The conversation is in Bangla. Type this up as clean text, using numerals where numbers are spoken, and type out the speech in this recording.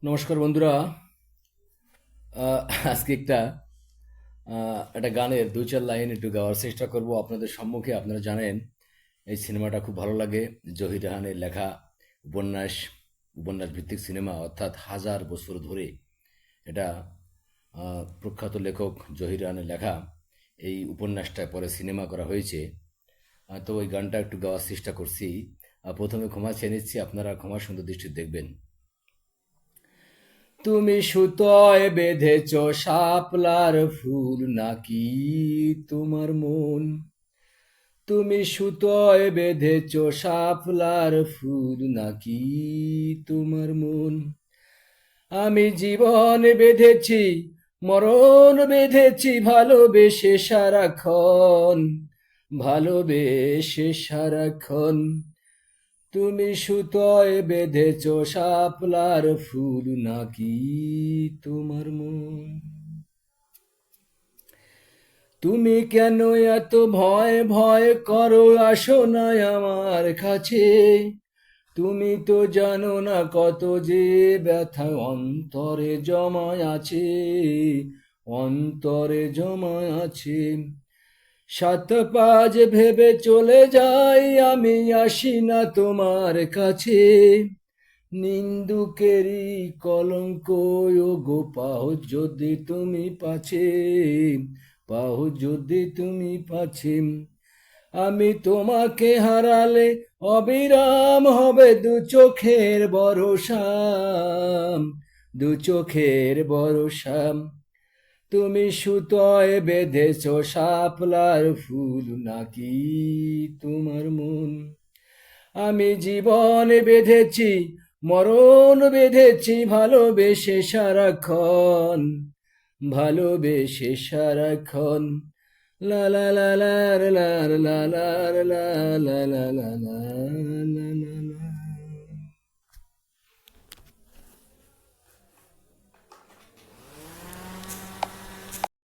নমস্কার বন্ধুরা। আহ, আজকে একটা গানের দুই চার লাইন একটু গাওয়ার চেষ্টা করব আপনাদের সম্মুখে। আপনারা জানেন এই সিনেমাটা খুব ভালো লাগে। জহির রাহানের লেখা উপন্যাস, উপন্যাস ভিত্তিক সিনেমা, অর্থাৎ হাজার বছর ধরে এটা প্রখ্যাত লেখক জহির রাহানের লেখা এই উপন্যাসটা পরে সিনেমা করা হয়েছে। তো ওই গানটা একটু গাওয়ার চেষ্টা করছি। প্রথমে ক্ষমা চেয়ে নিচ্ছি, আপনারা ক্ষমা সুন্দর দৃষ্টি দেখবেন। তুমি সুতোয় বেঁধেছ শাপলার ফুল নাকি তোমার মন? তুমি সুতোয় বেঁধেছ শাপলার ফুল নাকি তোমার মন? আমি জীবন বেঁধেছি, মরণ বেঁধেছি, ভালোবেসে সারাক্ষণ, ভালোবেসে সারাক্ষণ। তুমি সুতোয় বেঁধেছ শাপলার ফুল নাকি তোমার মন? তুমি কেন এত ভয় ভয় করো, আসো না আমার কাছে। তুমি তো জানো না কত যে ব্যথা অন্তরে জমা আছে, অন্তরে জমা আছে। সাত পাঁচ ভেবে চলে যাই, আমি আসি না তোমার কাছে। নিন্দুকেরই কলঙ্ক ও গো, পাও যদি তুমি পাছে, পাও যদি তুমি পাছে। আমি তোমাকে হারালে অবিরাম হবে দু চোখের ভরসা, দু চোখের ভরসা। তুমি সুতোয় বেঁধেছ শাপলার ফুল নাকি তোমার মন? আমি জীবন বেঁধেছি, মরণ বেঁধেছি, ভালোবেসে সারাক্ষণ, ভালোবেসে সারাক্ষণ। লা লা লা লা লা লা লা লা লা লা লা লা লা লা লা।